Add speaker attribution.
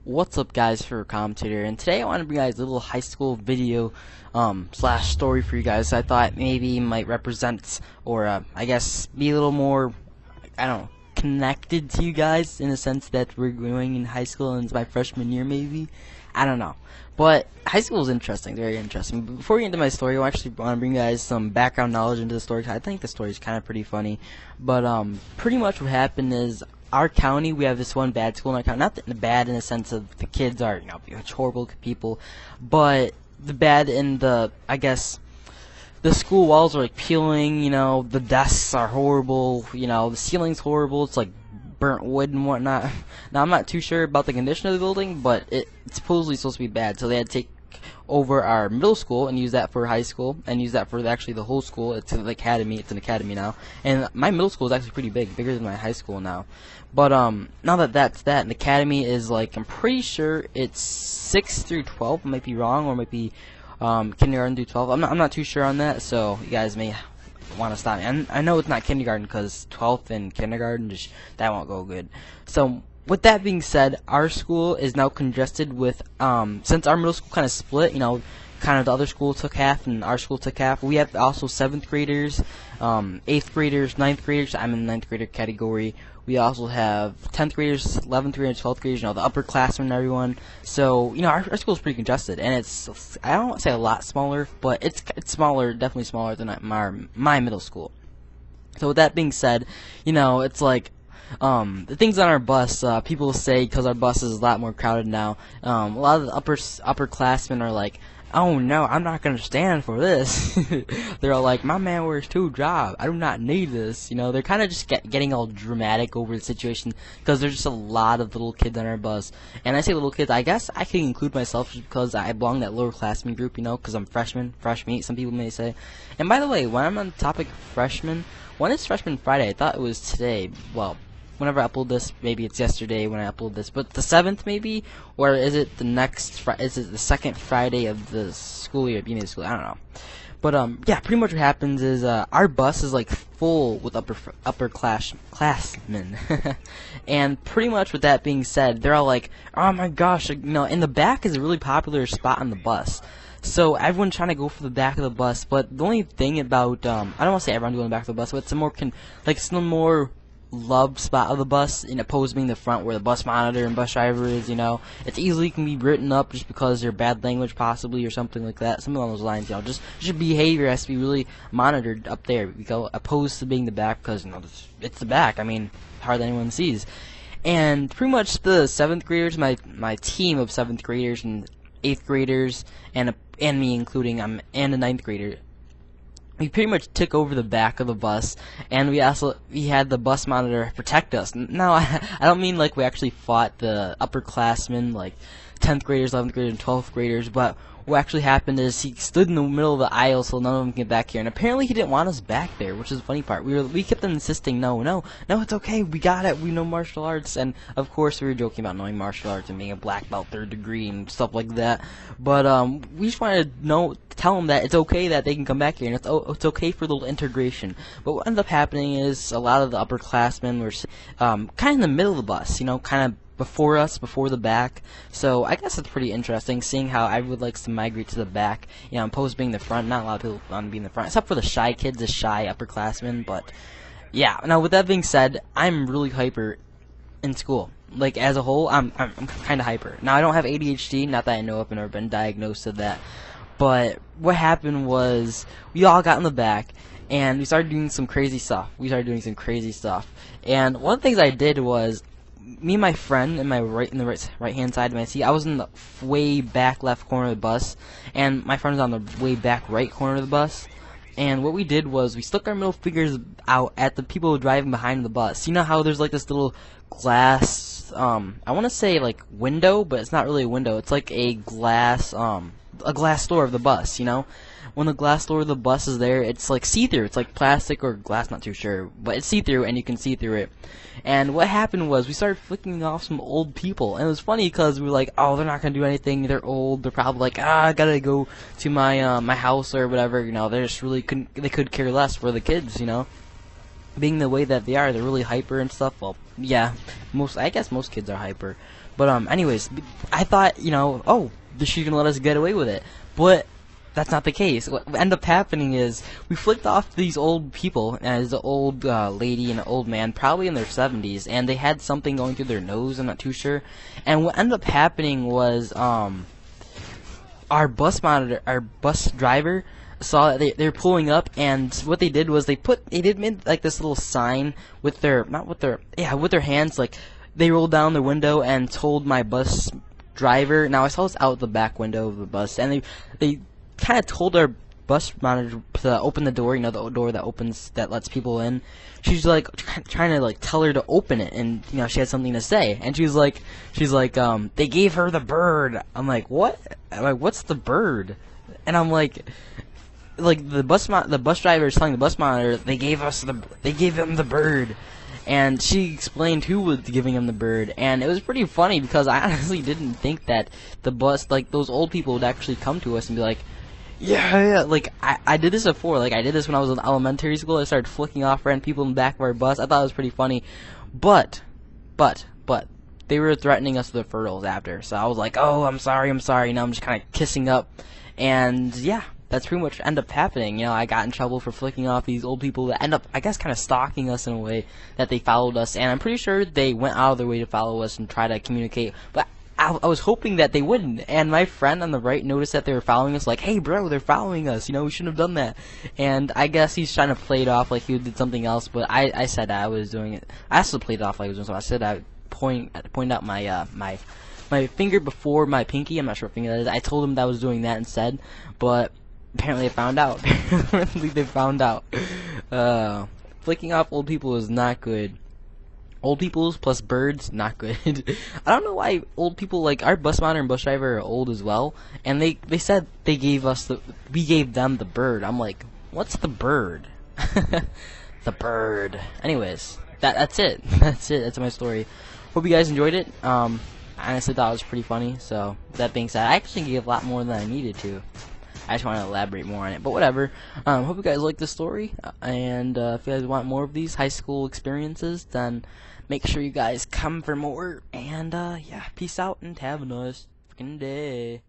Speaker 1: What's up, guys? For commentator, and today I want to bring you guys a little high school video slash story for you guys. I thought maybe might represent, or I guess be a little more, I don't know, connected to you guys in the sense that we're going in high school and it's my freshman year, maybe. I don't know, but high school is interesting, very interesting. But before we get into my story, I actually want to bring you guys some background knowledge into the story. 'Cause I think the story is kind of pretty funny, but pretty much what happened is, our county, we have this one bad school in our county. Not bad in the sense of the kids are, horrible people, but the bad in the, I guess, the school walls are like peeling, the desks are horrible, the ceiling's horrible, it's like burnt wood and whatnot. Now, I'm not too sure about the condition of the building, but it's supposedly supposed to be bad, so they had to take over our middle school and use that for high school and use that for actually the whole school. It's an academy. It's an academy now, and my middle school is actually pretty big, bigger than my high school now. But now that that's that, an academy is like, I'm pretty sure it's 6 through 12. I might be wrong, or might be kindergarten through 12. I'm not too sure on that, so you guys may want to stop me. And I know it's not kindergarten, because 12th and kindergarten, that won't go good. So with that being said, our school is now congested with, since our middle school kind of split, kind of the other school took half and our school took half. We have also 7th graders, 8th graders, 9th graders. I'm in the 9th grader category. We also have 10th graders, 11th graders, 12th graders, the upperclassmen and everyone. So, our school is pretty congested, and it's, I don't want to say a lot smaller, but it's smaller, definitely smaller than my middle school. So with that being said, it's like, the things on our bus, people say, because our bus is a lot more crowded now, a lot of the upperclassmen are like, oh no, I'm not gonna stand for this. They're all like, my man wears 2 jobs, I do not need this. They're kind of just getting all dramatic over the situation, because there's just a lot of little kids on our bus. And I say little kids, I guess I can include myself just because I belong to that lower classmen group, because I'm freshman, fresh meat, some people may say. And by the way, when I'm on the topic of freshmen, when is Freshman Friday? I thought it was today. Well, whenever I upload this, maybe it's yesterday when I upload this, but the 7th maybe, or is it the next? Is it the second Friday of the school year, beginning of the school? I don't know. But yeah, pretty much what happens is our bus is like full with upperclassmen, and pretty much with that being said, they're all like, oh my gosh, in the back is a really popular spot on the bus. So everyone's trying to go for the back of the bus, but the only thing about I don't want to say everyone going the back of the bus, but it's a more more loved spot of the bus, opposed to being the front where the bus monitor and bus driver is. It's easily can be written up just because they're bad language possibly, or something like that, something along those lines. Just your behavior has to be really monitored up there, opposed to being the back, because it's the back. I mean, hardly anyone sees. And pretty much the 7th graders, my team of 7th graders and 8th graders, and me including, and a 9th grader, we pretty much took over the back of the bus, and we had the bus monitor protect us. Now, I don't mean like we actually fought the upperclassmen, like 10th graders, 11th graders, and 12th graders, but what actually happened is he stood in the middle of the aisle so none of them can get back here, and apparently he didn't want us back there, which is the funny part. We kept on insisting, no, it's okay, we got it, we know martial arts, and of course we were joking about knowing martial arts and being a black belt 3rd degree and stuff like that, but we just wanted to tell them that it's okay that they can come back here, and it's okay for a little integration. But what ended up happening is a lot of the upperclassmen were kind of in the middle of the bus, kind of before us, before the back. So I guess it's pretty interesting seeing how everyone likes to migrate to the back, opposed to being the front. Not a lot of people want to be in the front, except for the shy kids, the shy upperclassmen. But yeah, now with that being said, I'm really hyper in school. Like, as a whole, I'm kind of hyper. Now, I don't have ADHD, not that I know of, I've never been diagnosed with that. But what happened was, we all got in the back, and we started doing some crazy stuff. And one of the things I did was, me and my friend in the right hand side of my seat, I was in the way back left corner of the bus, and my friend was on the way back right corner of the bus. And what we did was we stuck our middle fingers out at the people driving behind the bus. You know how there's like this little glass, I want to say like window, but it's not really a window. It's like a glass door of the bus, When the glass door of the bus is there, it's like see-through. It's like plastic or glass, not too sure, but it's see-through and you can see through it. And what happened was we started flicking off some old people, and it was funny because we were like, oh, they're not gonna do anything. They're old. They're probably like, I gotta go to my my house or whatever. They just really they could care less for the kids. Being the way that they are, they're really hyper and stuff. Well, yeah, I guess most kids are hyper. But anyways, I thought, oh, she's gonna let us get away with it, but that's not the case. What ended up happening is we flicked off these old people, as an old lady and an old man, probably in their 70s, and they had something going through their nose. I'm not too sure. And what ended up happening was our bus driver saw that they were pulling up, and what they did was they made like this little sign with their with their hands, like they rolled down the window and told my bus driver. Now I saw this out the back window of the bus, and they kind of told our bus manager to open the door, the door that lets people in. She's like trying to like tell her to open it, and she had something to say, and she's like they gave her the bird. I'm like, what? I'm like, what's the bird? And I'm like the bus driver is telling the bus monitor they gave him the bird. And she explained who was giving him the bird, and it was pretty funny because I honestly didn't think that the bus, like those old people, would actually come to us and be like, yeah, like I did this before. Like I did this when I was in elementary school. I started flicking off random people in the back of our bus. I thought it was pretty funny, but they were threatening us with referrals after. So I was like, oh, I'm sorry. Now I'm just kind of kissing up, and yeah. That's pretty much end up happening. I got in trouble for flicking off these old people that end up, I guess, kind of stalking us in a way that they followed us. And I'm pretty sure they went out of their way to follow us and try to communicate. But I was hoping that they wouldn't. And my friend on the right noticed that they were following us. Like, hey, bro, they're following us. We shouldn't have done that. And I guess he's trying to play it off like he did something else. But I said I was doing it. I also played it off like I was doing something. I said I point out my finger before my pinky. I'm not sure what finger that is. I told him that I was doing that instead. But apparently they found out. Flicking off old people is not good. Old peoples plus birds, not good. I don't know why old people, like our bus monitor and bus driver, are old as well. And they said we gave them the bird. I'm like, what's the bird? The bird. Anyways, that's it. That's my story. Hope you guys enjoyed it. I honestly thought it was pretty funny. So that being said, I actually gave a lot more than I needed to. I just want to elaborate more on it, but whatever. Hope you guys like this story, and if you guys want more of these high school experiences, then make sure you guys come for more, and yeah, peace out, and have a nice freaking day.